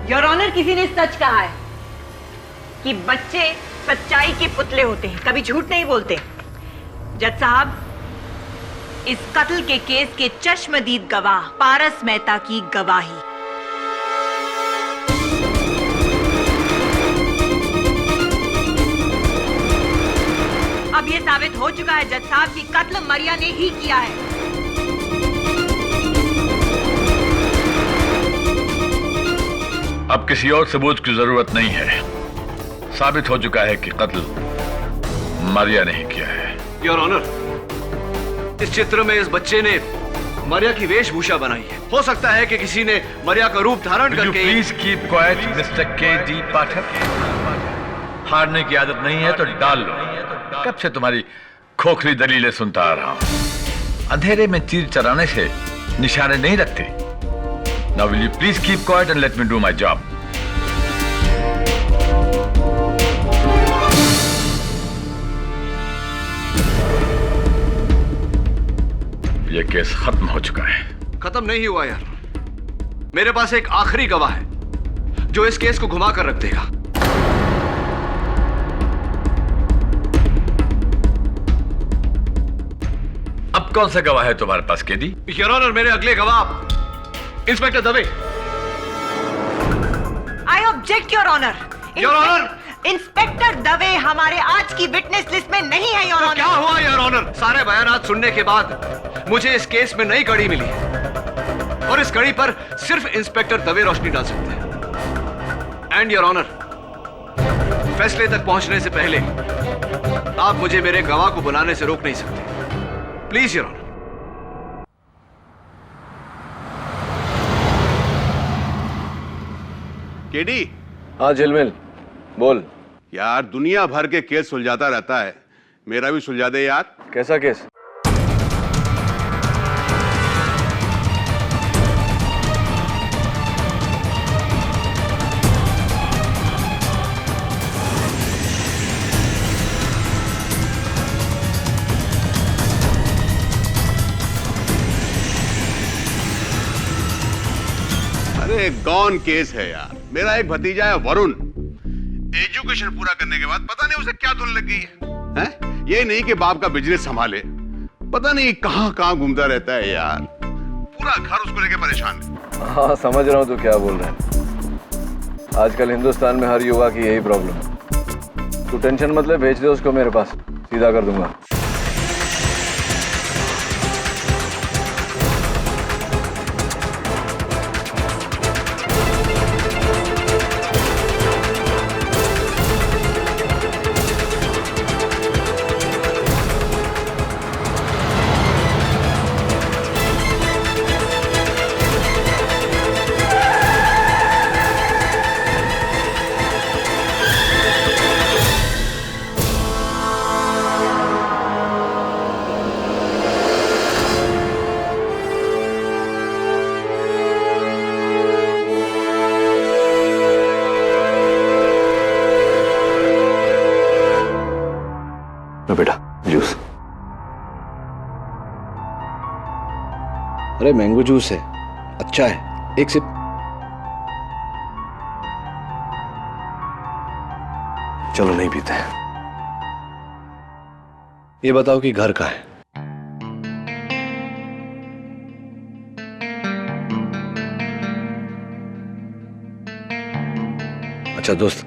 Your honour, किसी ने सच कहा है कि बच्चे सच्चाई के पुतले होते हैं, कभी झूठ नहीं बोलते। जज साहब, इस कत्ल के केस के चश्मदीद गवाह पारस मेहता की गवाही। अब यह साबित हो चुका है जज साहब कि कत्ल मरिया ने ही किया है। अब किसी और सबूत की जरूरत नहीं है। साबित हो चुका है कि कत्ल मरिया ने ही किया है। योर ऑनर, इस चित्र में इस बच्चे ने मरिया की वेशभूषा बनाई है। हो सकता है कि किसी ने मरिया का रूप धारण करके। Please keep quiet mister KD. Pathak. हारने की आदत नहीं है तो डाल लो। कब से तुम्हारी खोखली दलीलें सुनता आ रहा हूं। अंधेरे में तीर चलाने से निशाने नहीं रखते। Now will you please keep quiet and let me do my job? ये केस खत्म हो चुका है। खत्म नहीं हुआ यार। मेरे पास एक आखिरी गवाह है जो इस केस को घुमा कर रख देगा। अब कौन सा गवाह है तुम्हारे पास, केडी? योर ऑनर, मेरे अगले गवाह inspector Dave. I object your honour. Your honour, inspector Dave हमारे आज की विटनेस लिस्ट में नहीं है योर ऑनर। क्या हुआ योर ऑनर? सारे बयानात सुनने के बाद मुझे इस केस में नई कड़ी मिली है और इस कड़ी पर सिर्फ इंस्पेक्टर दवे रोशनी डाल सकते हैं। एंड योर ऑनर, फैसले तक पहुंचने से पहले आप मुझे मेरे गवाह को बुलाने से रोक नहीं सकते। Please your honour. केडी। हाँ झिलमिल, बोल। यार दुनिया भर के केस सुलझाता रहता है, मेरा भी सुलझा दे यार। कैसा केस? अरे गॉन केस है यार। मेरा एक भतीजा है वरुण, एजुकेशन पूरा करने के बाद पता नहीं उसे क्या धुन लग गई है? ये नहीं कि बाप का बिजनेस संभाले, पता नहीं कहां कहां घूमता रहता है यार। पूरा घर उसको लेके परेशान है। हाँ समझ रहा हूँ तू क्या बोल रहा है। आजकल हिंदुस्तान में हर युवा की यही प्रॉब्लम है। तू टेंशन मत ले, भेज दे उसको मेरे पास, सीधा कर दूंगा। बेटा जूस। अरे मैंगो जूस है, अच्छा है, एक सिप। चलो नहीं पीते हैं। ये बताओ कि घर कहाँ है? अच्छा दोस्त,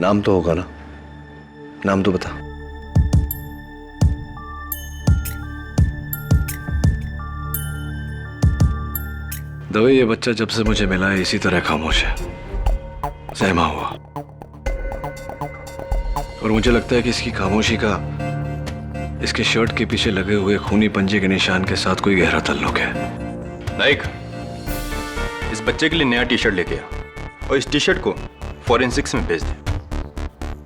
नाम तो होगा ना? नाम तो बता। दवे, ये बच्चा जब से मुझे मिला है इसी तरह खामोश है, सहमा हुआ। और मुझे लगता है कि इसकी खामोशी का इसके शर्ट के पीछे लगे हुए खूनी पंजे के निशान के साथ कोई गहरा ताल्लुक है। नाइक, इस बच्चे के लिए नया टी शर्ट लेके आ और इस टी शर्ट को फॉरेंसिक्स में भेज दे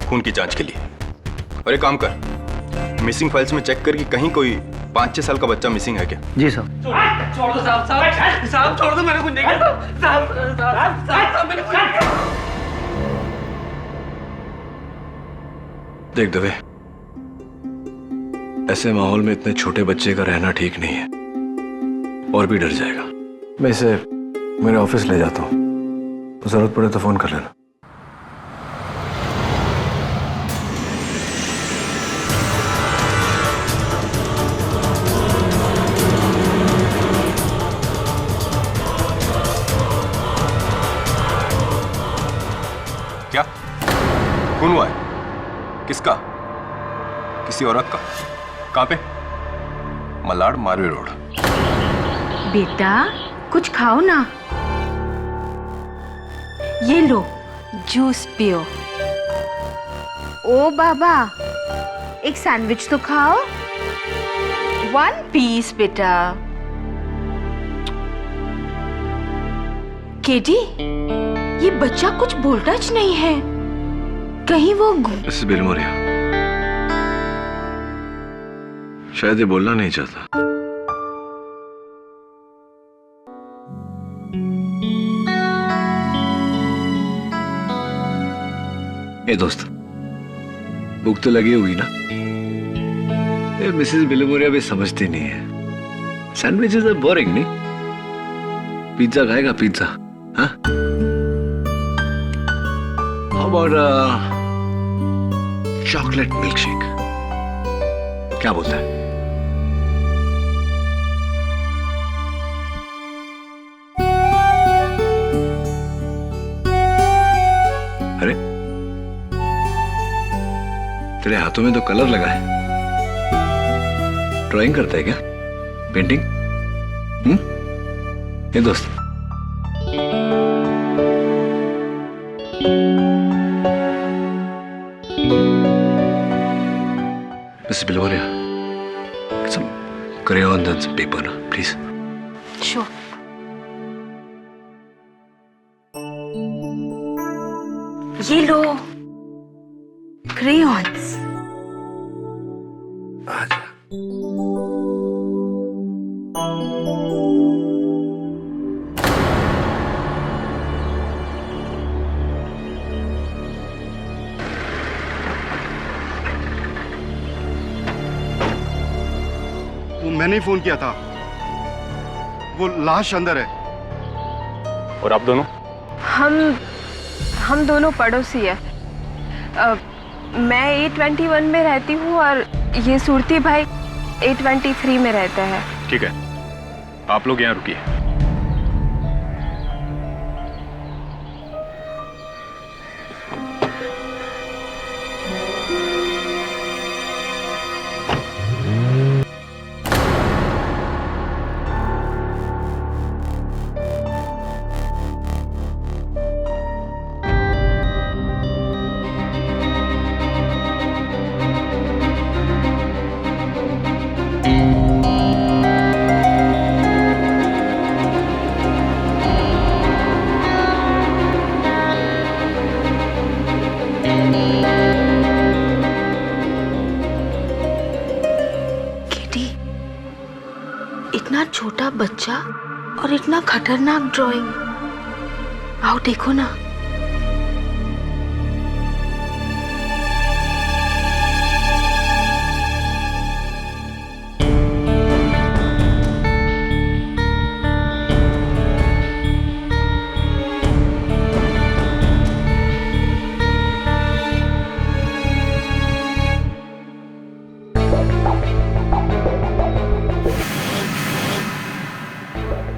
खून की जांच के लिए। और एक काम कर, मिसिंग फाइल्स में चेक कर कि कहीं कोई 5-6 साल का बच्चा मिसिंग है क्या? जी साहब। छोड़ दो साहब, साहब छोड़ दो, मैंने कुछ नहीं किया साहब, मैंने कुछ नहीं किया। देख दवे, ऐसे माहौल में इतने छोटे बच्चे का रहना ठीक नहीं है, और भी डर जाएगा। मैं इसे मेरे ऑफिस ले जाता हूँ, जरूरत पड़े तो फोन कर लेना। क्या खून हुआ है? किसका? किसी औरत का? कहां पे? मलाड मारवे रोड। बेटा कुछ खाओ ना। ये लो जूस पियो। ओ बाबा एक सैंडविच तो खाओ। 1 पीस बेटा। केडी ये बच्चा कुछ बोलता च नहीं है। कहीं वो मिसेस बिलमोरिया, शायद ये बोलना नहीं चाहता। ए दोस्त, भूख तो लगी हुई ना? ये मिसेस बिलमोरिया भी समझती नहीं है। सैंडविचेस आर बोरिंग नहीं? पिज्जा खाएगा पिज्जा? हाँ? How about chocolate milk shake? क्या बोलता है? अरे तेरे हाथों में तो कलर लगा है। ड्राइंग करता है क्या? पेंटिंग? ये दोस्त, Miss Biloria, get some crayons and some paper, na, please. Sure. ये लो crayons. आजा। वो मैंने ही फोन किया था। वो लाश अंदर है। और आप दोनों? हम दोनों पड़ोसी है। मैं A21 में रहती हूँ और ये सुरती भाई A23 में रहता है। ठीक है, आप लोग यहाँ रुकिए। इतना छोटा बच्चा और इतना खतरनाक ड्राइंग। आओ देखो ना।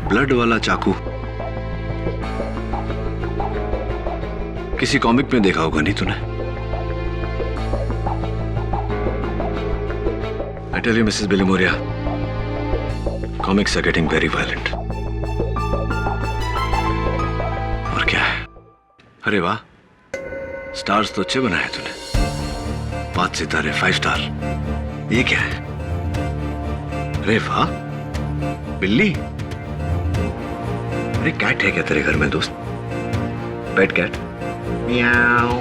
ब्लड वाला चाकू किसी कॉमिक में देखा होगा नहीं तूने? I tell you, Mrs. Bilomoria, comics are getting very violent. और क्या है? अरे वाह, स्टार्स तो अच्छे बनाए तूने। 5 सितारे, 5 स्टार। ये क्या है? अरे वाह, बिल्ली। अरे कैट है क्या तेरे घर में दोस्त? पेट कैट? म्याऊ।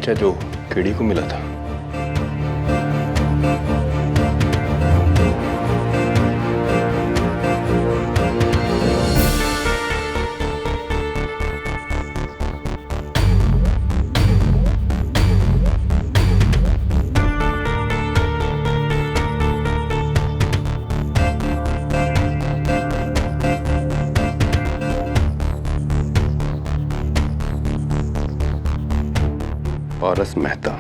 बच्चा जो केडी को मिला था। पारस मेहता।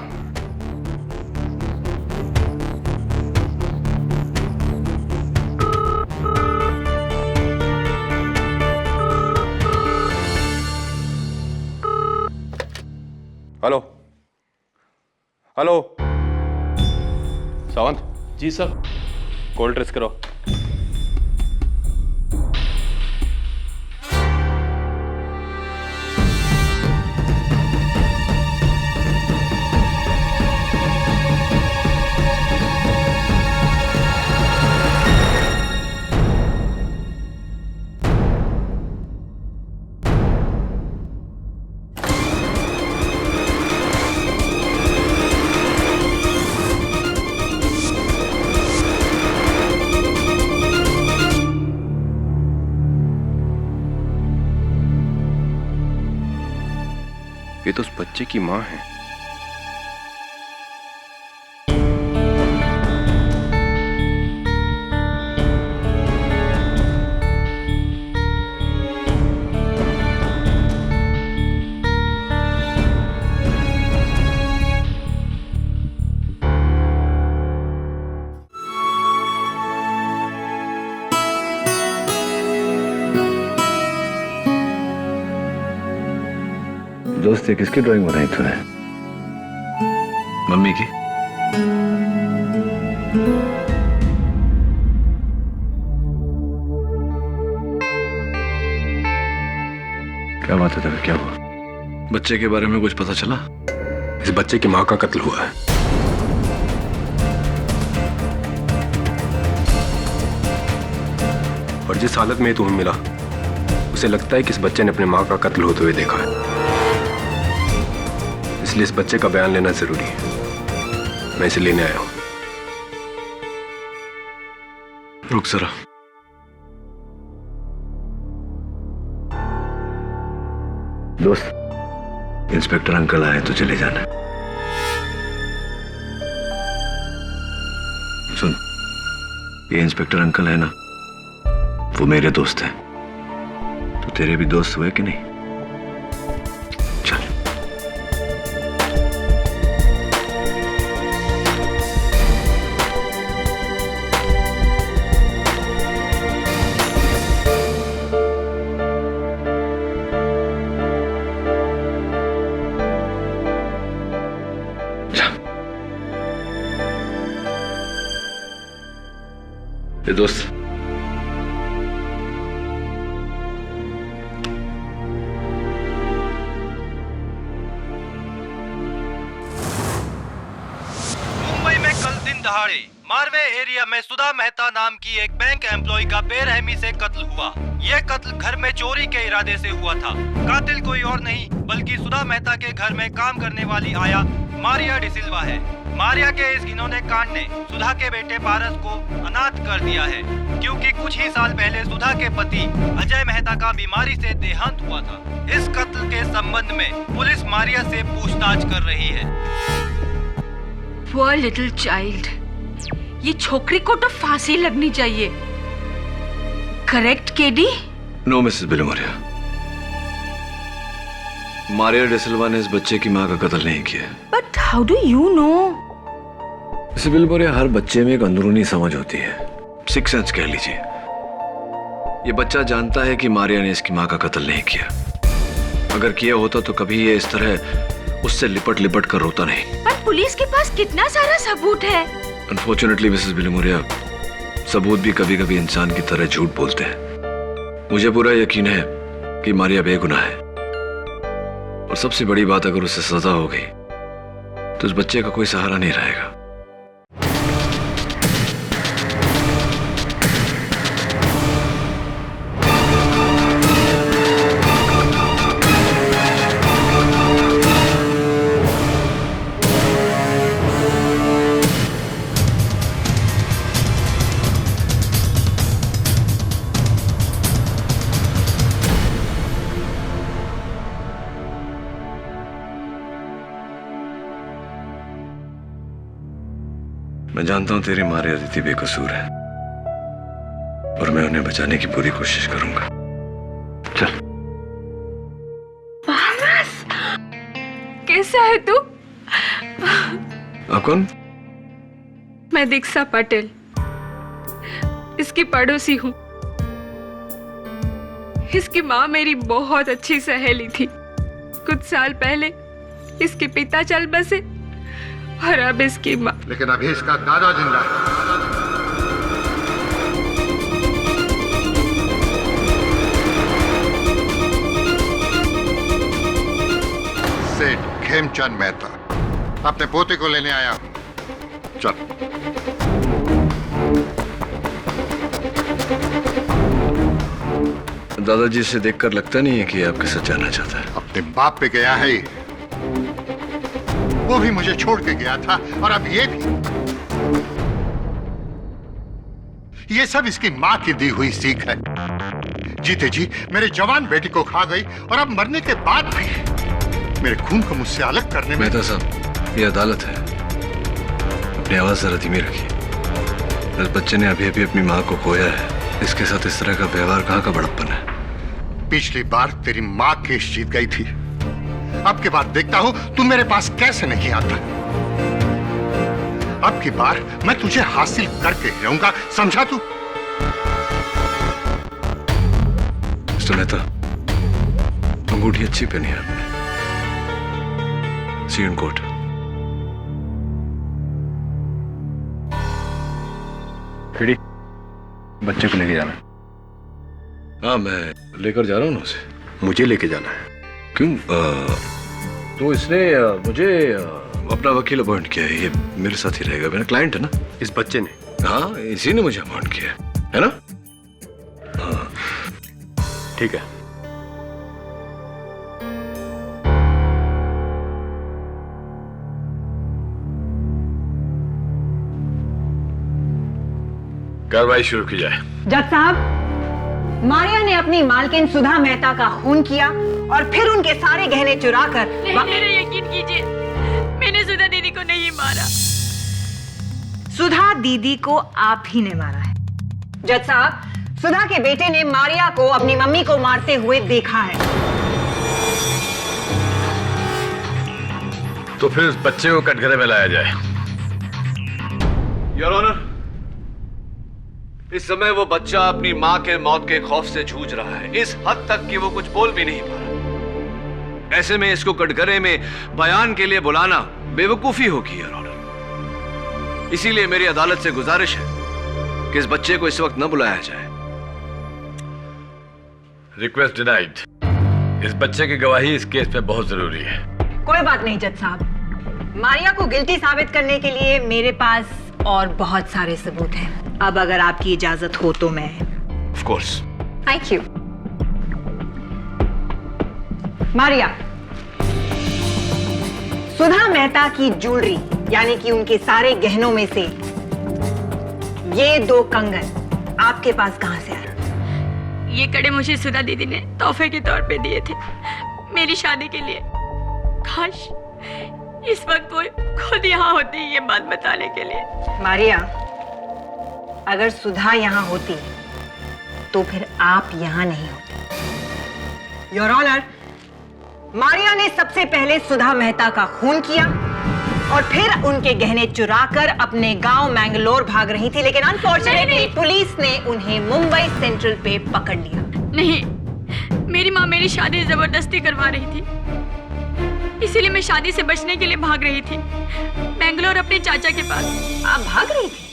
हेलो हेलो, सावंत जी सर। कॉल ट्रेस करो। ये तो उस बच्चे की माँ है। दोस्त ये किसकी ड्राइंग बनाई तूने? मम्मी की? क्या बात है तेरे, क्या हुआ? बच्चे के बारे में कुछ पता चला? इस बच्चे की माँ का कत्ल हुआ है। और जिस हालत में तुम्हें मिला, उसे लगता है कि इस बच्चे ने अपने माँ का कत्ल होते हुए देखा है। इसलिए इस बच्चे का बयान लेना जरूरी है। मैं इसे लेने आया हूं। रुक जरा। दोस्त, इंस्पेक्टर अंकल आए तो चले जाना। सुन, ये इंस्पेक्टर अंकल है ना, वो मेरे दोस्त हैं। तो तेरे भी दोस्त हुए कि नहीं? चल। ये दोस्त, मुंबई में कल दिन दहाड़े मारवे एरिया में सुधा मेहता नाम की एक बैंक एम्प्लॉय का बेरहमी से कत्ल हुआ। यह कत्ल घर में चोरी के इरादे से हुआ था। कातिल कोई और नहीं बल्कि सुधा मेहता के घर में काम करने वाली आया मारिया डिसिल्वा है। मारिया के इस घिनौने कांड ने सुधा के बेटे पारस को अनाथ कर दिया है, क्योंकि कुछ ही साल पहले सुधा के पति अजय मेहता का बीमारी से देहांत हुआ था। इस कत्ल के संबंध में पुलिस मारिया से पूछताछ कर रही है। Poor little child, ये छोकरी को तो फांसी लगनी चाहिए। Correct KD? No Mrs Bilimoria, Maria D'Silva ने इस बच्चे की मां का कत्ल नहीं किया। But how do you know? Mrs Bilimoria, हर बच्चे में एक अंदरूनी समझ होती है, सिक्स सेंस कह लीजिए। ये बच्चा जानता है कि मारिया ने इसकी मां का कत्ल नहीं किया। अगर किया होता तो कभी ये इस तरह उससे लिपट लिपट कर रोता नहीं। पर पुलिस के पास कितना सारा सबूत है। अनफॉर्चुनेटली मिसेस बिलोमोरिया, सबूत भी कभी कभी इंसान की तरह झूठ बोलते हैं। मुझे पूरा यकीन है कि मारिया बेगुनाह है, और सबसे बड़ी बात, अगर उसे सजा हो गई तो उस बच्चे का कोई सहारा नहीं रहेगा। मैं जानता हूं तेरी माँ अदिति बेकसूर है और मैं उन्हें बचाने की पूरी कोशिश करूंगा। चल। कैसा है तू? आप कौन? मैं दीक्षा पटेल, इसकी पड़ोसी हूँ। इसकी माँ मेरी बहुत अच्छी सहेली थी। कुछ साल पहले इसके पिता चल बसे और अब इसकी माँ। लेकिन अभी इसका दादा जिंदा है। सेठ खेमचंद मेहता, अपने पोते को लेने आया हूं। चल। दादाजी से देखकर लगता नहीं है कि आपके साथ जाना चाहता है। अपने बाप पे गया है, वो भी मुझे छोड़ के गया था और अब ये भी। ये सब इसकी माँ की दी हुई सीख है। जीते जी मेरे जवान बेटी को खा गई और अब मरने के बाद भी मेरे खून को मुझसे अलग करने में। मेहता साहब, ये अदालत है, अपनी आवाज जरा धीमी रखिए। इस बच्चे ने अभी अभी अपनी माँ को खोया है, इसके साथ इस तरह का व्यवहार कहाँ का बड़प्पन है? पिछली बार तेरी माँ केस जीत गई थी, अब की बार देखता हूं तू मेरे पास कैसे नहीं आता। अब की बार मैं तुझे हासिल करके रहूंगा, समझा तू? मिस्टर मेहता, अंगूठी अच्छी पहनी है आपने। सी इन कोर्ट। खिड़ी, बच्चे को लेके जाना। हाँ, मैं लेकर जा रहा हूँ ना उसे। मुझे लेके जाना है। क्यों? तो इसने मुझे अपना वकील अपॉइंट किया है, ये मेरे साथ ही रहेगा, मेरा क्लाइंट है ना। इस बच्चे ने? हाँ, इसी ने मुझे अपॉइंट किया है ना। हाँ ठीक है। कार्रवाई शुरू की जाए। जज साहब, मारिया ने अपनी मालकिन सुधा मेहता का खून किया और फिर उनके सारे गहने चुरा कर। मेरा यकीन कीजिए, मैंने सुधा दीदी को नहीं मारा। सुधा दीदी को आप ही ने मारा है। जज साहब, सुधा के बेटे ने मारिया को अपनी मम्मी को मारते हुए देखा है। तो फिर उस बच्चे को कटघरे में लाया जाए। योर ऑनर, इस समय वो बच्चा अपनी मां के मौत के खौफ से जूझ रहा है, इस हद तक कि वो कुछ बोल भी नहीं पा रहा। ऐसे में इसको कटघरे में बयान के लिए बुलाना बेवकूफी होगी योर ऑनर। इसीलिए मेरी अदालत से गुजारिश है कि इस बच्चे को इस वक्त न बुलाया जाए। Request denied. इस बच्चे की गवाही इस केस में बहुत जरूरी है। कोई बात नहीं जज साहब, मारिया को गिल्टी साबित करने के लिए मेरे पास और बहुत सारे सबूत हैं। अब अगर आपकी इजाजत हो तो मैं। Of course. Thank you. Maria, Sudha Mehta की ज्वेलरी यानी कि उनके सारे गहनों में से ये 2 कंगन आपके पास कहां से आए? ये कड़े मुझे सुधा दीदी ने तोहफे के तौर पे दिए थे मेरी शादी के लिए। काश इस वक्त वो खुद यहाँ होती ये बात बताने के लिए। मारिया, अगर सुधा यहाँ होती तो फिर आप यहाँ नहीं होते। योर ऑनर, मारिया ने सबसे पहले सुधा मेहता का खून किया और फिर उनके गहने चुराकर अपने गांव मैंगलोर भाग रही थी, लेकिन अनफॉर्चुनेटली पुलिस ने उन्हें मुंबई सेंट्रल पे पकड़ लिया। नहीं, मेरी माँ मेरी शादी जबरदस्ती करवा रही थी, इसीलिए मैं शादी से बचने के लिए भाग रही थी बेंगलोर अपने चाचा के पास। आप भाग रही थी?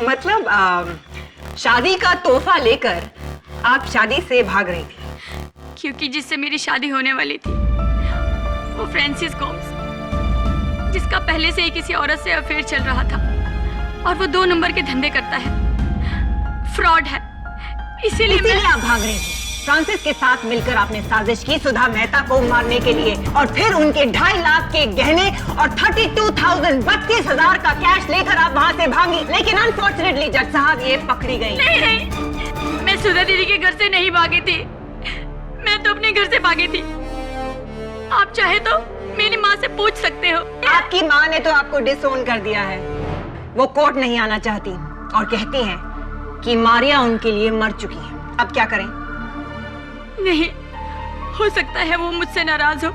मतलब शादी का तोहफा लेकर आप शादी से भाग रही थी? क्योंकि जिससे मेरी शादी होने वाली थी वो फ्रांसिस गोम्स, जिसका पहले से ही किसी औरत से अफेयर चल रहा था और वो 2 नंबर के धंधे करता है, फ्रॉड है। इसीलिए आप भाग रही थी। फ्रांसिस के साथ मिलकर आपने साजिश की सुधा मेहता को मारने के लिए और फिर उनके 2.5 लाख के गहने और 32,000 का कैश लेकर आप वहां से भागी। लेकिन अनफॉर्चुनेटली जज साहब ये पकड़ी गई। नहीं, मैं सुधा दीदी के घर से नहीं भागी थी, मैं तो अपने घर से भागी थी। आप चाहे तो मेरी माँ से पूछ सकते हो। आपकी माँ ने तो आपको डिसोन कर दिया है। वो कोर्ट नहीं आना चाहती और कहती हैं कि मारिया उनके लिए मर चुकी है। अब क्या करें? नहीं, हो सकता है वो मुझसे नाराज हो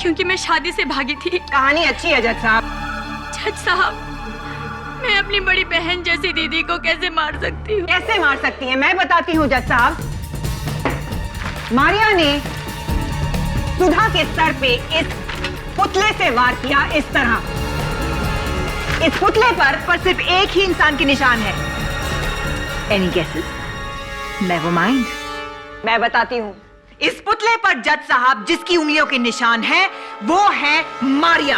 क्योंकि मैं शादी से भागी थी। कहानी अच्छी है जज साहब। जज साहब, मैं अपनी बड़ी बहन जैसी दीदी को कैसे मार सकती हूँ? कैसे मार सकती हैं? मैं बताती हूँ जज साहब। मारिया ने सुधा के सर पे इस पुतले से वार किया, इस तरह। इस पुतले पर सिर्फ एक ही इंसान के निशान है। Any guesses? Never mind. मैं बताती हूँ। इस पुतले पर जज साहब जिसकी उंगलियों के निशान है वो है मारिया।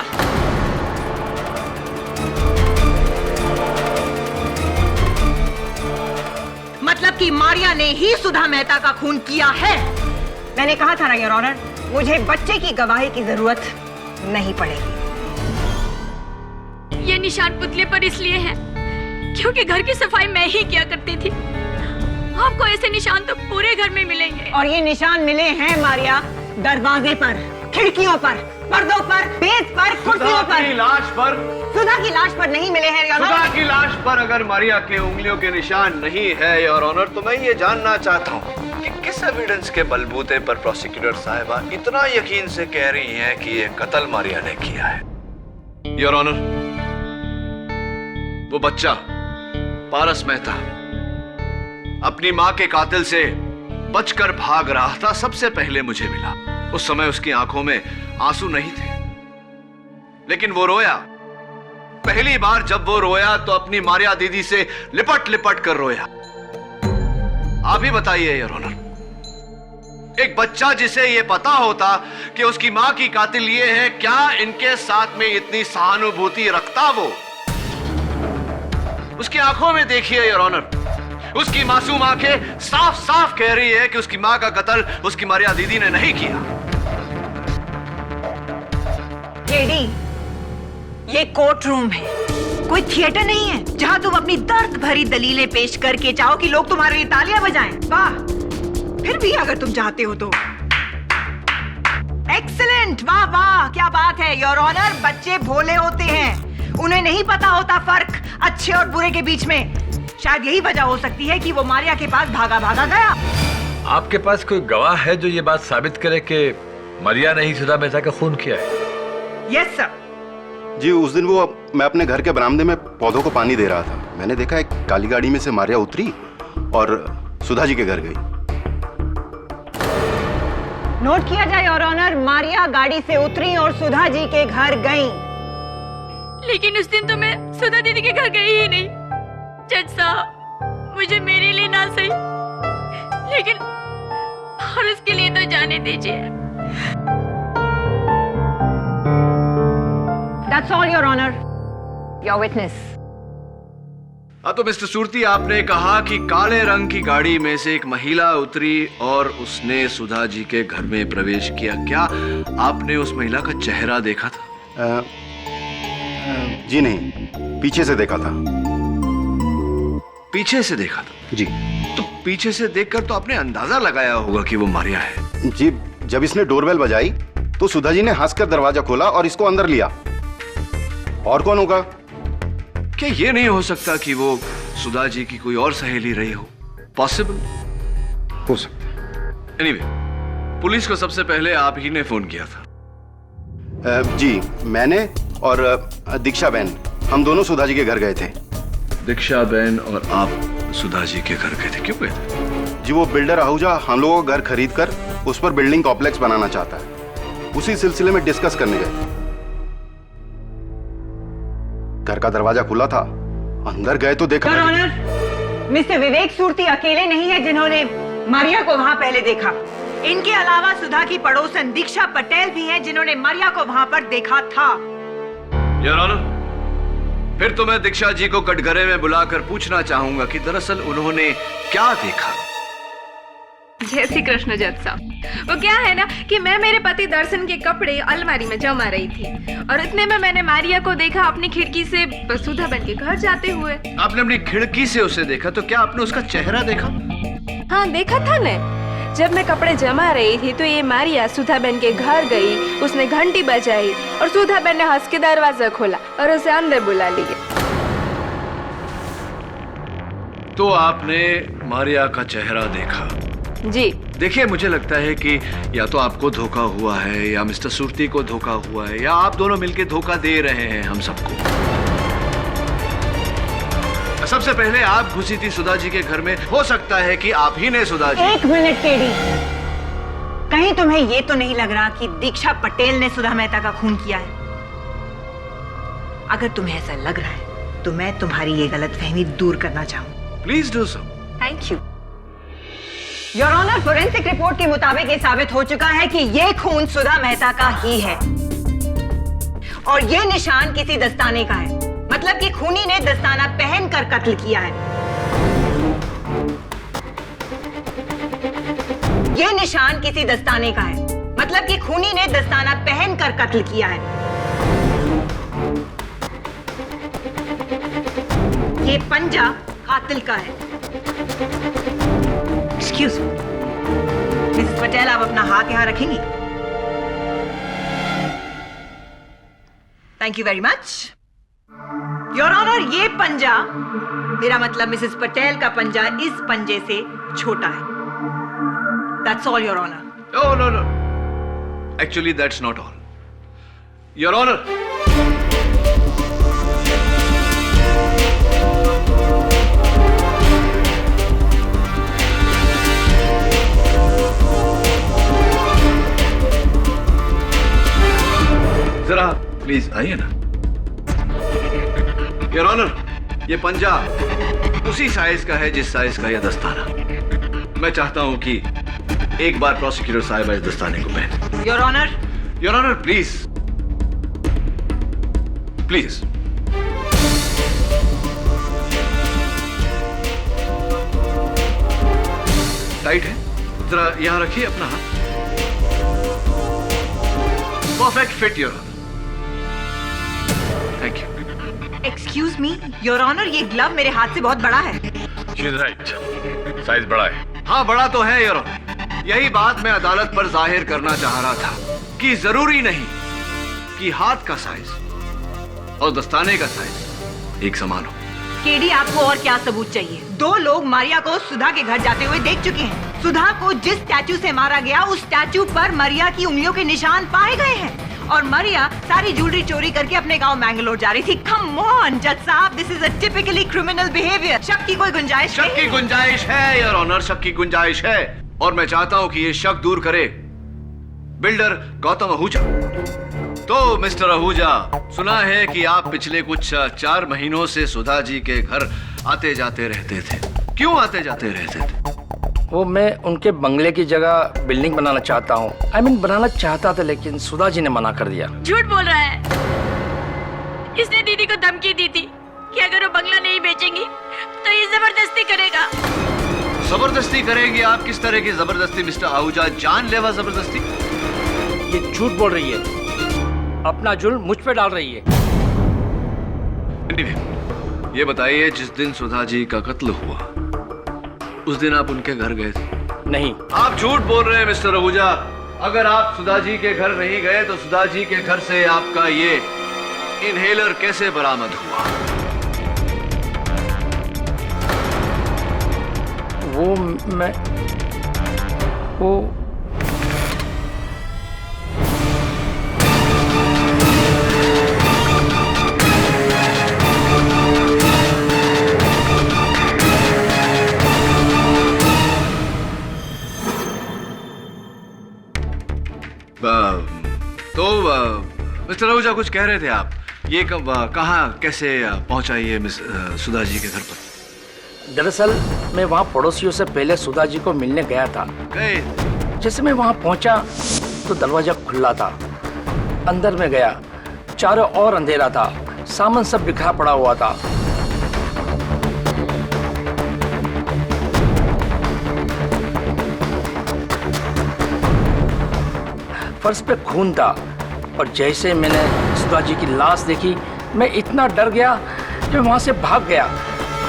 मतलब कि मारिया ने ही सुधा मेहता का खून किया है। मैंने कहा था ना योर ऑनर, मुझे बच्चे की गवाही की जरूरत नहीं पड़ेगी। ये निशान पुतले पर इसलिए है क्योंकि घर की सफाई मैं ही किया करती थी। आपको ऐसे निशान तो पूरे घर में मिलेंगे। और ये निशान मिले हैं मारिया दरवाजे पर, खिड़कियों पर, पर्दों पर, मेज पर, कुर्सियों पर। लाश पर? सुधा की लाश पर नहीं मिले हैं योर ऑनर। सुधा की लाश पर अगर मारिया के उंगलियों के निशान नहीं है योर ऑनर, तो मैं ये जानना चाहता हूँ कि किस एविडेंस के बलबूते पर प्रोसिक्यूटर साहिबा इतना यकीन से कह रही हैं कि ये कत्ल मारिया ने किया है। योर ऑनर, वो बच्चा पारस मेहता अपनी मां के कातिल से बचकर भाग रहा था, सबसे पहले मुझे मिला। उस समय उसकी आंखों में आंसू नहीं थे, लेकिन वो रोया। पहली बार जब वो रोया तो अपनी मारिया दीदी से लिपट लिपट कर रोया। आप ही बताइए योर ऑनर, एक बच्चा जिसे ये पता होता कि उसकी मां की कातिल ये है, क्या इनके साथ में इतनी सहानुभूति रखता? वो उसकी आंखों में देखिए योर ऑनर, उसकी मासूम आंखें साफ साफ कह रही है कि उसकी मां का कत्ल उसकी मारिया दीदी ने नहीं किया। जेडी, ये कोर्ट रूम है, कोई थिएटर नहीं है जहां तुम अपनी दर्द भरी दलीलें पेश करके चाहो कि लोग तुम्हारे लिए तालियां बजाएं। वाह, फिर भी अगर तुम चाहते हो तो। एक्सीलेंट, वाह वाह, क्या बात है योर ऑनर। बच्चे भोले होते हैं, उन्हें नहीं पता होता फर्क अच्छे और बुरे के बीच में। शायद यही वजह हो सकती है कि वो मारिया के पास भागा भागा गया। आपके पास कोई गवाह है जो ये बात साबित करे कि मारिया ने ही सुधा मेहता का खून किया है? Yes sir. जी, उस दिन मैं अपने घर के बरामदे में पौधों को पानी दे रहा था। मैंने देखा एक काली गाड़ी में से मारिया उतरी और सुधा जी के घर गई। नोट किया जाए योर ऑनर, मारिया गाड़ी से उतरी और सुधा जी के घर गई। लेकिन उस दिन तो मैं सुधा दीदी के घर गई ही नहीं। जज साहब, मुझे मेरे लिए ना सही, लेकिन पारस के लिए तो जाने दीजिए। That's all, Your Honor. Your witness. हाँ, तो मिस्टर सूरती, आपने कहा कि काले रंग की गाड़ी में से एक महिला उतरी और उसने सुधा जी के घर में प्रवेश किया। क्या आपने उस महिला का चेहरा देखा था? जी नहीं, पीछे से देखा था। पीछे से देखा था? जी। तो पीछे से देखकर तो आपने अंदाजा लगाया होगा कि वो मारिया है। जी, जब इसने डोरबेल बजाई तो सुधा जी ने हंसकर दरवाजा खोला और इसको अंदर लिया। और कौन होगा? क्या ये नहीं हो सकता कि वो सुधा जी की कोई और सहेली रही हो? पॉसिबल हो सकता। एनीवे, पुलिस को सबसे पहले आप ही ने फोन किया था। जी, मैंने और दीक्षा बहन, हम दोनों सुधा जी के घर गए थे। दीक्षा बहन और आप सुधा जी के घर गए थे? क्यों गए थे? जी, वो बिल्डर आहूजा हम लोगों का घर खरीद कर उस पर बिल्डिंग कॉम्प्लेक्स बनाना चाहता है। उसी सिलसिले में डिस्कस करने गए। घर का दरवाजा खुला था, अंदर गए तो देखा। योर ऑनर, मिस्टर विवेक सूरती अकेले नहीं है जिन्होंने मारिया को वहां पहले देखा। इनके अलावा सुधा की पड़ोसन दीक्षा पटेल भी हैं जिन्होंने मारिया को वहां पर देखा था। योर ऑनर, फिर तो मैं दीक्षा जी को कटघरे में बुलाकर पूछना चाहूंगा कि दरअसल उन्होंने क्या देखा। जय श्री कृष्ण जज साहब। वो क्या है ना कि मैं मेरे पति दर्शन के कपड़े अलमारी में जमा रही थी और इतने में मैंने मारिया को देखा अपनी खिड़की से सुधा बहन के घर जाते हुए। आपने अपनी खिड़की से उसे देखा, तो क्या आपने उसका चेहरा देखा? हाँ, देखा था न। जब मैं कपड़े जमा रही थी तो ये मारिया सुधा बहन के घर गई, उसने घंटी बजाई और सुधा बहन ने हंस के दरवाजा खोला और उसे अंदर बुला लिया। तो आपने मारिया का चेहरा देखा? जी। देखिए, मुझे लगता है कि या तो आपको धोखा हुआ है या मिस्टर सुरती को धोखा हुआ है या आप दोनों मिलकर धोखा दे रहे हैं हम सबको। सबसे पहले आप घुसी थी सुधा जी के घर में, हो सकता है कि आप ही ने सुधा जी। एक मिनट केडी, कहीं तुम्हें ये तो नहीं लग रहा कि दीक्षा पटेल ने सुधा मेहता का खून किया है? अगर तुम्हें ऐसा लग रहा है तो मैं तुम्हारी ये गलतफहमी दूर करना चाहूँ। Please do so. Thank you. Your honour, forensic report के मुताबिक ये साबित हो चुका है कि ये खून सुधा मेहता का ही है और ये निशान किसी दस्ताने का है। मतलब कि खूनी ने दस्ताना पहनकर कत्ल किया है। ये निशान किसी दस्ताने का है। मतलब कि खूनी ने दस्ताना पहनकर कत्ल किया है। ये पंजा कातिल का है। एक्सक्यूज मी, मिसेस पटेल, आप अपना हाथ यहां रखेंगी? Thank you very much. Your honour, ये पंजा, मेरा मतलब मिसेस पटेल का पंजा, इस पंजे से छोटा है। That's all your honour. No no no, actually that's not all your honour. जरा प्लीज आइए ना। योर ऑनर, ये पंजा उसी साइज का है जिस साइज का यह दस्ताना। मैं चाहता हूं कि एक बार प्रोसिक्यूटर साहब इस दस्ताने को पहने। Your honour. Your honour, please please. Tight है, जरा यहां रखिए अपना हाथ। Perfect fit your honour. Thank you. Excuse me your honour, ये ग्लव मेरे हाथ से बहुत बड़ा है। शी इज राइट, साइज बड़ा है। हाँ, बड़ा तो है योर ऑनर। यही बात मैं अदालत पर जाहिर करना चाह रहा था कि जरूरी नहीं कि हाथ का साइज और दस्ताने का साइज एक समान हो। केडी, आपको और क्या सबूत चाहिए? 2 लोग मारिया को सुधा के घर जाते हुए देख चुके हैं। सुधा को जिस स्टैचू से मारा गया, उस स्टैचू पर मारिया की उंगलियों के निशान पाए गए हैं और मारिया सारी ज्वेलरी चोरी करके अपने गांव मैंगलोर जा रही थी। कम ऑन जज साहब, this is a typically criminal behaviour. शक की कोई गुंजाइश नहीं। शक की गुंजाइश है योर ऑनर, शक की गुंजाइश है और मैं चाहता हूं कि ये शक दूर करे बिल्डर गौतम आहूजा। तो मिस्टर आहूजा, सुना है कि आप पिछले कुछ 4 महीनों से सुधा जी के घर आते जाते रहते थे। क्यों आते जाते रहते थे? वो मैं उनके बंगले की जगह बिल्डिंग बनाना चाहता हूँ। I mean, बनाना चाहता था, लेकिन सुधा जी ने मना कर दिया। झूठ बोल रहा है। इसने दीदी को धमकी दी थी कि अगर वो बंगला नहीं बेचेंगी तो ये जबरदस्ती करेगा। जबरदस्ती करेंगे? आप किस तरह की जबरदस्ती मिस्टर आहूजा? जानलेवा जबरदस्ती? ये झूठ बोल रही है, अपना जुल्म मुझ पे डाल रही है। ये बताइए, जिस दिन सुधा जी का कत्ल हुआ उस दिन आप उनके घर गए थे? नहीं। आप झूठ बोल रहे हैं मिस्टर आहूजा। अगर आप सुधा जी के घर नहीं गए तो सुधा जी के घर से आपका ये इनहेलर कैसे बरामद हुआ? वो तो मिस्टर आहूजा, कुछ कह रहे थे आप। ये कब, कहाँ, कैसे पहुंचा ये मिस सुधा जी के घर पर? दरअसल मैं वहाँ पड़ोसियों से पहले सुधा जी को मिलने गया था। जैसे मैं वहाँ पहुँचा तो दरवाजा खुला था। अंदर में गया, चारों ओर अंधेरा था, सामान सब बिखरा पड़ा हुआ था। फर्श पे खून था और जैसे मैंने सुधा जी की लाश देखी, मैं इतना डर गया कि वहां से भाग गया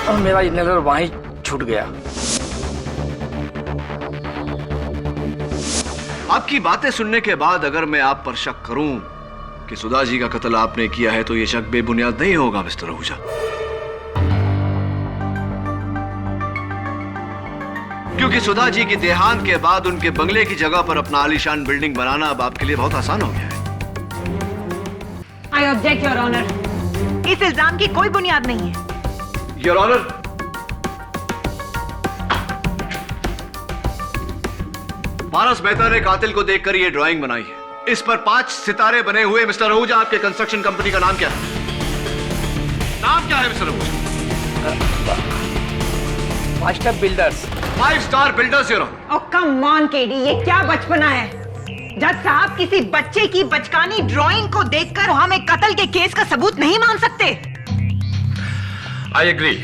और मेरा इनहेलर वहीं छूट गया। आपकी बातें सुनने के बाद अगर मैं आप पर शक करूं कि सुधा जी का कत्ल आपने किया है तो यह शक बेबुनियाद नहीं होगा मिस्टर आहूजा। क्योंकि सुधा जी की देहांत के बाद उनके बंगले की जगह पर अपना आलीशान बिल्डिंग बनाना अब आपके लिए बहुत आसान हो गया है। I object your honour. इस इल्जाम की कोई बुनियाद नहीं है। योर ऑनर, पारस मेहता ने कातिल को देखकर यह ड्राइंग बनाई है। इस पर 5 सितारे बने हुए। मिस्टर आहूजा, आपके कंस्ट्रक्शन कंपनी का नाम क्या है? नाम क्या है mister Ahuja? 5 star builders. 5 star builders your honour. Oh come on KD, ये क्या बचपना है? जज साहब, किसी बच्चे की बचकानी ड्राइंग को देखकर हम एक कत्ल के केस का सबूत नहीं मान सकते। I agree.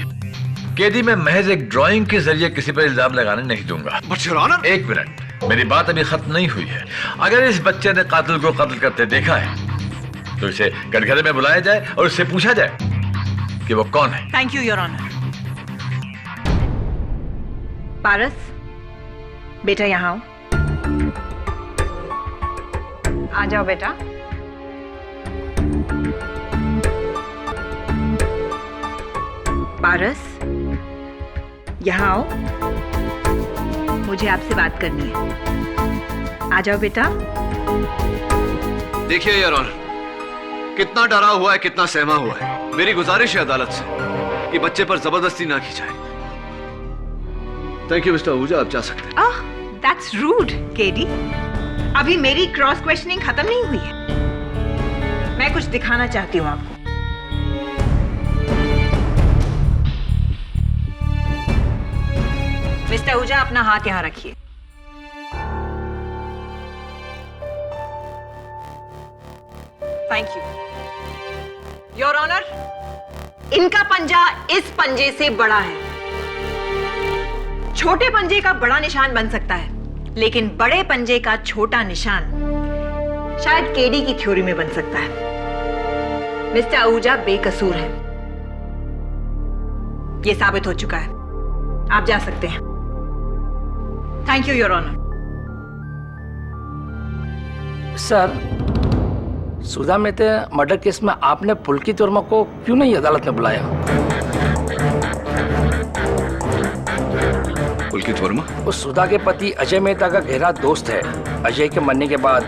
केडी, मैं महज एक ड्राइंग के जरिए किसी पर इल्जाम लगाने नहीं दूंगा। बट योर ऑनर, एक मिनट, मेरी बात अभी खत्म नहीं हुई है। अगर इस बच्चे ने कातिल को कत्ल करते देखा है तो इसे कटघरे में बुलाया जाए और उससे पूछा जाए कि वो कौन है। Thank you your honour. Paras, बेटा यहाँ आओ। आ जाओ बेटा। पारस, यहाँ आओ, मुझे आपसे बात करनी है। आ जाओ बेटा। देखिए योर ऑनर, कितना डरा हुआ है, कितना सहमा हुआ है। मेरी गुजारिश है अदालत से कि बच्चे पर जबरदस्ती ना की जाए। थैंक यू मिस्टर आहूजा, आप जा सकते हैं। ओह, दैट्स रूड केडी। अभी मेरी क्रॉस क्वेश्चनिंग खत्म नहीं हुई है। मैं कुछ दिखाना चाहती हूँ आपको। मिस्टर आहूजा, अपना हाथ यहां रखिए। Thank you your honour. इनका पंजा इस पंजे से बड़ा है। छोटे पंजे का बड़ा निशान बन सकता है, लेकिन बड़े पंजे का छोटा निशान शायद केडी की थ्योरी में बन सकता है। मिस्टर आहूजा बेकसूर है, यह साबित हो चुका है। आप जा सकते हैं। Thank you your honour. Sir, Sudha Mehta murder case में आपने पुलकित वर्मा को क्यों नहीं अदालत में बुलाया? पुलकित वर्मा? वो सुधा के पति अजय मेहता का गहरा दोस्त है। अजय के मरने के बाद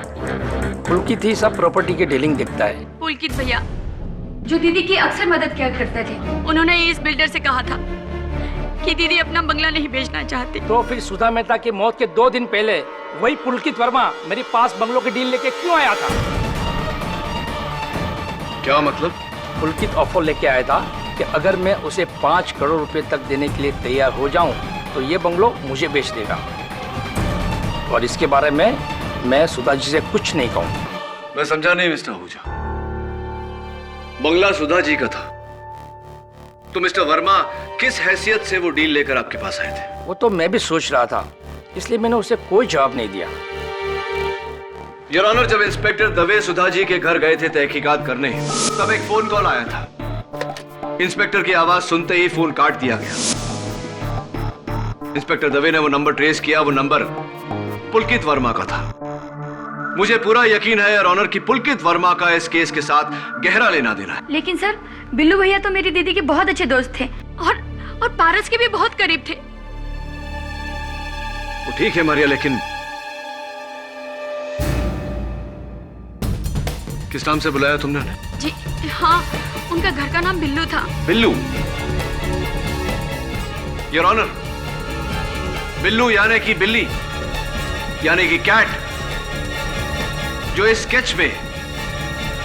पुलकित ही सब प्रॉपर्टी की डीलिंग देखता है। पुलकित भैया, जो दीदी की अक्सर मदद किया करते थे, उन्होंने इस बिल्डर से कहा था कि दीदी अपना बंगला नहीं बेचना चाहती। तो फिर सुधा मेहता की मौत के 2 दिन पहले वही पुलकित वर्मा मेरे पास बंगलों की डील लेके क्यों आया था? क्या मतलब? पुलकित ऑफर लेके आया था कि अगर मैं उसे 5 करोड़ रुपए तक देने के लिए तैयार हो जाऊं तो ये बंगलो मुझे बेच देगा। और इसके बारे में मैं सुधा जी से कुछ नहीं कहूँ। मैं समझा नहीं मिस्टर आहूजा। बंगला सुधा जी का था तो मिस्टर वर्मा किस हैसियत से वो डील लेकर आपके पास आए थे? वो तो मैं भी सोच रहा था, इसलिए मैंने उसे कोई जवाब नहीं दिया। योर ऑनर, जब इंस्पेक्टर दवे सुधा जी के घर गए थे तहकीकात करने, तब एक फोन कॉल आया था। इंस्पेक्टर की आवाज सुनते ही फोन काट दिया गया। इंस्पेक्टर दवे ने वो नंबर ट्रेस किया। वो नंबर पुलकित वर्मा का था। मुझे पूरा यकीन है योर ऑनर कि पुलकित वर्मा का इस केस के साथ गहरा लेना देना है। लेकिन सर, बिल्लू भैया तो मेरी दीदी के बहुत अच्छे दोस्त थे और पारस के भी बहुत करीब थे। वो ठीक है मारिया, लेकिन किस नाम से बुलाया तुमने? जी हाँ, उनका घर का नाम बिल्लू था। बिल्लू? योर ऑनर, बिल्लू यानी कि बिल्ली, यानी कि कैट, जो इस स्केच में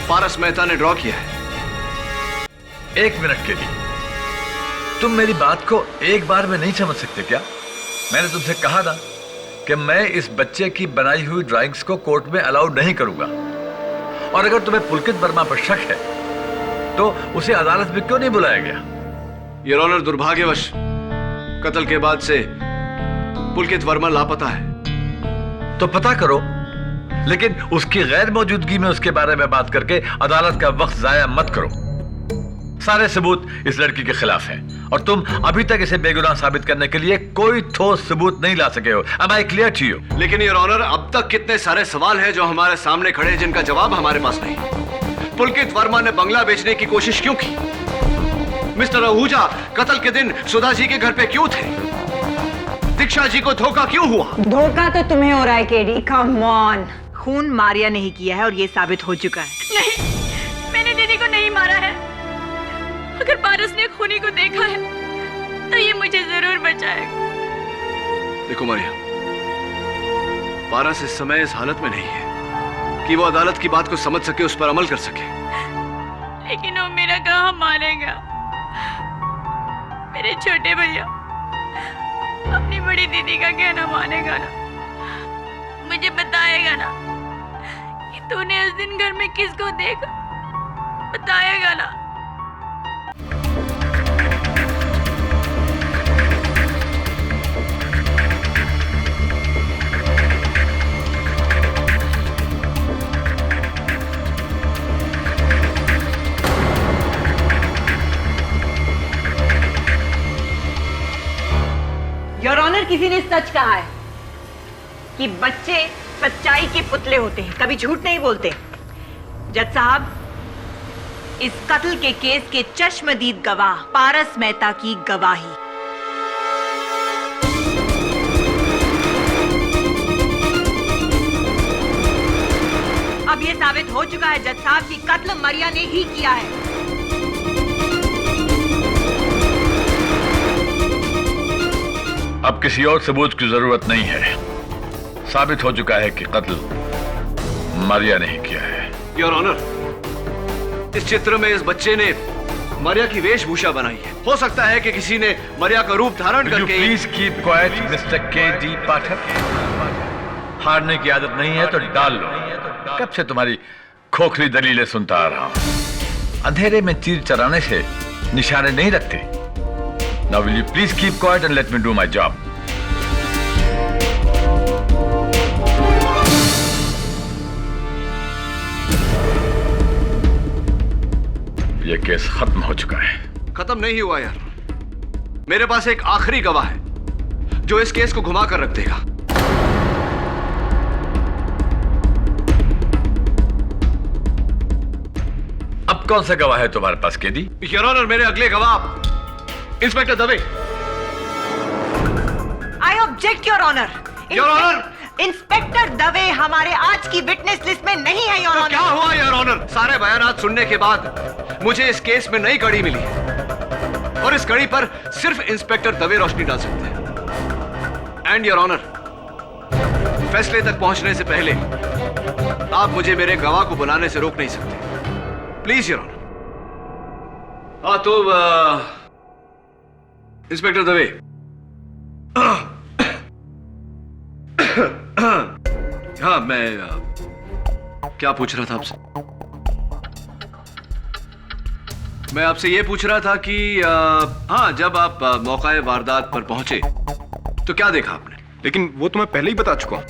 पारस मेहता ने ड्रॉ किया है। एक मिनट के लिए, तुम मेरी बात को एक बार में नहीं समझ सकते क्या? मैंने तुमसे कहा था कि मैं इस बच्चे की बनाई हुई ड्राइंग्स को कोर्ट में अलाउ नहीं करूंगा। और अगर तुम्हें पुलकित वर्मा पर शक है तो उसे अदालत में क्यों नहीं बुलाया गया? योर ऑनर, दुर्भाग्यवश कत्ल के बाद से पुलकित वर्मा लापता है। तो पता करो, लेकिन उसकी गैर मौजूदगी में उसके बारे में बात करके अदालत का वक्त जाया मत करो। सारे सबूत इस लड़की के खिलाफ हैं और तुम अभी तक इसे बेगुनाह साबित करने के लिए कोई ठोस सबूत नहीं ला सके हो। Am I clear to you? लेकिन योर ऑनर, अब तक कितने सारे सवाल हैं जो हमारे सामने खड़े हैं जिनका जवाब हमारे पास नहीं। पुलकित वर्मा ने बंगला बेचने की कोशिश क्यों की? मिस्टर आहूजा कत्ल के दिन सुधा जी के घर पे क्यों थे? दीक्षा जी को धोखा क्यों हुआ? धोखा तो तुम्हें हो रहा है केडी, कम ऑन। खून मारिया नहीं किया है और ये साबित हो चुका है। नहीं, मैंने दीदी को नहीं मारा है। अगर पारस ने खूनी को देखा है तो ये मुझे जरूर बचाएगा। देखो मारिया, पारस इस समय इस हालत में नहीं है कि वो अदालत की बात को समझ सके, उस पर अमल कर सके। लेकिन वो मेरा कहाँ मानेगा? मेरे छोटे भैया अपनी बड़ी दीदी का कहना मानेगा ना? मुझे बताएगा ना कि तूने उस दिन घर में किसको देखा? बताएगा ना? योर ऑनर, किसी ने सच कहा है कि बच्चे सच्चाई के पुतले होते हैं, कभी झूठ नहीं बोलते। जज साहब, इस कत्ल के केस के चश्मदीद गवाह पारस मेहता की गवाही। अब यह साबित हो चुका है जज साहब कि कत्ल मरिया ने ही किया है। अब किसी और सबूत की जरूरत नहीं है। साबित हो चुका है कि कत्ल मारिया ने ही किया है। योर ऑनर, इस चित्र में इस बच्चे ने मारिया की वेशभूषा बनाई है। हो सकता है कि किसी ने मारिया का रूप धारण करके। Please keep quiet mister KD. Pathak. हारने की आदत नहीं है तो डाल लो। कब से तुम्हारी खोखली दलीलें सुनता आ रहा हूं। अंधेरे में तीर चलाने से निशाने नहीं रखते। Now will you please keep quiet and let me do my job? ये केस खत्म हो चुका है। खत्म नहीं हुआ यार। मेरे पास एक आखिरी गवाह है जो इस केस को घुमा कर रख देगा। अब कौन सा गवाह है तुम्हारे पास केडी? योर ऑनर, मेरे अगले गवाह inspector Dave. I object your honour. Your honour, inspector Dave हमारे आज की विटनेस लिस्ट में नहीं है योर ऑनर। क्या हुआ योर ऑनर? सारे बयानात सुनने के बाद मुझे इस केस में नई कड़ी मिली है और इस कड़ी पर सिर्फ इंस्पेक्टर दवे रोशनी डाल सकते हैं। एंड योर ऑनर, फैसले तक पहुंचने से पहले आप मुझे मेरे गवाह को बुलाने से रोक नहीं सकते। Please your honour. हाँ तो इंस्पेक्टर दवे, हाँ मैं क्या पूछ रहा था आपसे? मैं आपसे ये पूछ रहा था कि हाँ, जब आप मौका वारदात पर पहुंचे तो क्या देखा आपने? लेकिन वो तो मैं पहले ही बता चुका हूं।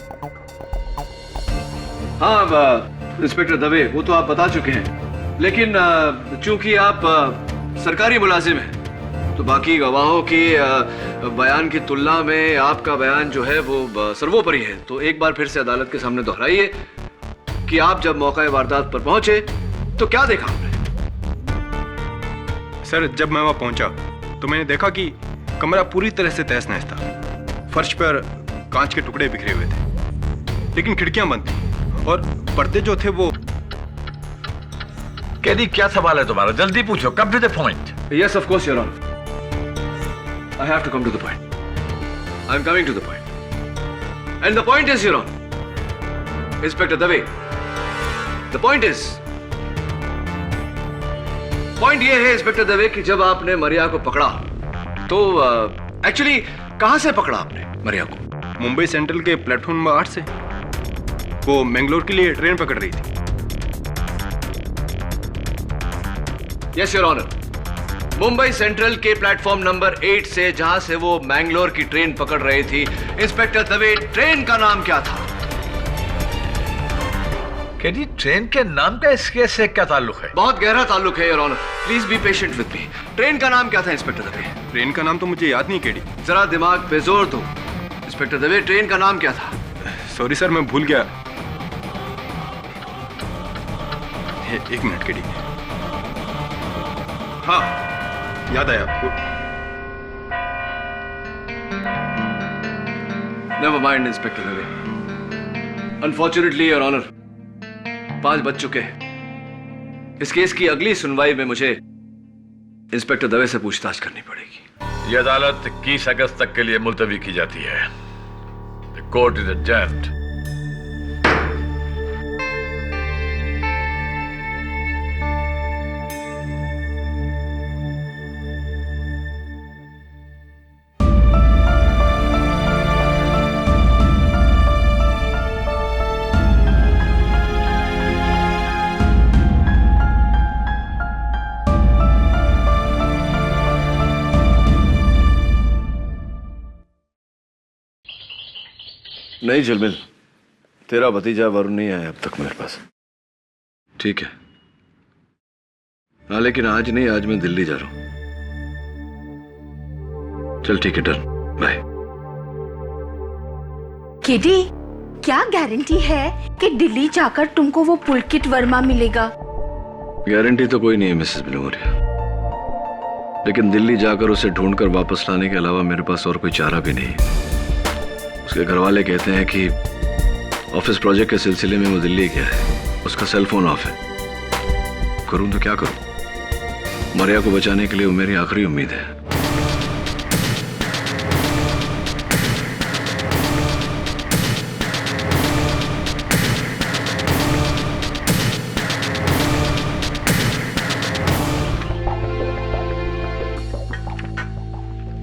हाँ इंस्पेक्टर दवे, वो तो आप बता चुके हैं, लेकिन चूंकि आप सरकारी मुलाजिम हैं तो बाकी गवाहों के बयान की तुलना में आपका बयान जो है वो सर्वोपरि है। तो एक बार फिर से अदालत के सामने दोहराइए कि आप जब मौका वारदात पर पहुंचे तो क्या देखा आपने? सर, जब मैं वहां पहुंचा तो मैंने देखा कि कमरा पूरी तरह से तहस नहस था। फर्श पर कांच के टुकड़े बिखरे हुए थे, लेकिन खिड़कियां बंद थी और पर्दे जो थे वो। केडी, क्या सवाल है तुम्हारा? जल्दी पूछो, come to the point. Yes, of course, Your Honor. I have to come to the point. I'm coming to the point. And the point is, Your Honor, Inspector Dave, the point is, point ये है inspector Dave कि जब आपने मरिया को पकड़ा तो actually कहां से पकड़ा आपने मरिया को? मुंबई सेंट्रल के प्लेटफॉर्म नंबर 8 से। वो मैंगलोर के लिए ट्रेन पकड़ रही थी। Yes your honour, Mumbai central के प्लेटफॉर्म नंबर 8 से, जहां से वो मैंगलोर की ट्रेन पकड़ रही थी। इंस्पेक्टर दवे, ट्रेन का नाम क्या था? केडी, ट्रेन के नाम का इस केस से क्या ताल्लुक है? बहुत गहरा ताल्लुक है your honour. Please be patient with me. Train का नाम क्या था इंस्पेक्टर दवे? ट्रेन का नाम तो मुझे याद नहीं केडी। जरा दिमाग पे जोर दो इंस्पेक्टर दवे, ट्रेन का नाम क्या था? सॉरी सर, मैं भूल गया। एक मिनट केडी। हाँ, याद आया आपको। Never mind inspector Dave. Unfortunately your honour, 5 बज चुके हैं। इस केस की अगली सुनवाई में मुझे इंस्पेक्टर दवे से पूछताछ करनी पड़ेगी। ये अदालत 21 अगस्त तक के लिए मुलतवी की जाती है। The court is adjourned. नहीं झिलमिल, तेरा भतीजा वरुण नहीं आया अब तक मेरे पास। ठीक है। हाँ, लेकिन आज नहीं, आज मैं दिल्ली जा रहा हूं। चल ठीक है, डन, बाय। केडी, क्या गारंटी है कि दिल्ली जाकर तुमको वो पुलकित वर्मा मिलेगा? गारंटी तो कोई नहीं है मिसेस बिलोमोरिया, लेकिन दिल्ली जाकर उसे ढूंढकर वापस लाने के अलावा मेरे पास और कोई चारा भी नहीं है। उसके घर वाले कहते हैं कि ऑफिस प्रोजेक्ट के सिलसिले में वो दिल्ली गया है, उसका सेल फोन ऑफ है। करूं तो क्या करूं? मरिया को बचाने के लिए वो मेरी आखिरी उम्मीद है।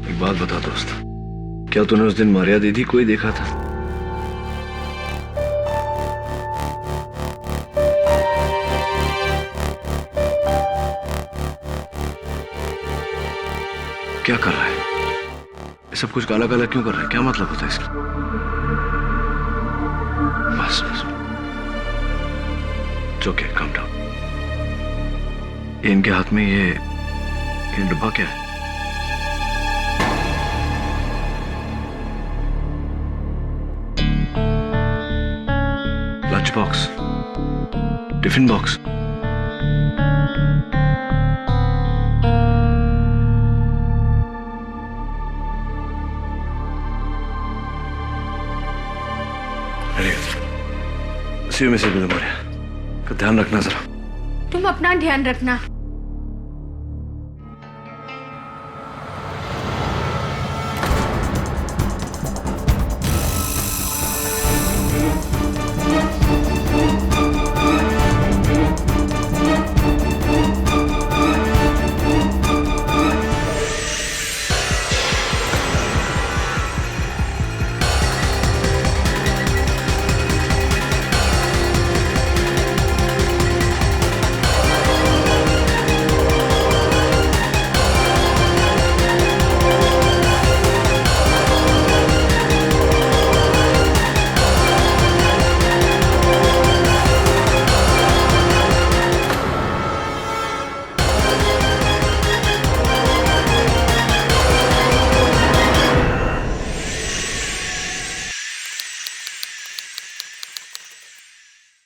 एक बात बता दोस्त, क्या तूने उस दिन मारिया दीदी को ही देखा था? क्या कर रहा है? ये सब कुछ काला काला क्यों कर रहा है? क्या मतलब होता है इसका? बस बस, ओके, काम डाउन। इनके हाथ में ये डब्बा क्या है? Lunch box, tiffin box. See you Mrs Bilimoria, का ध्यान रखना जरा। तुम अपना ध्यान रखना।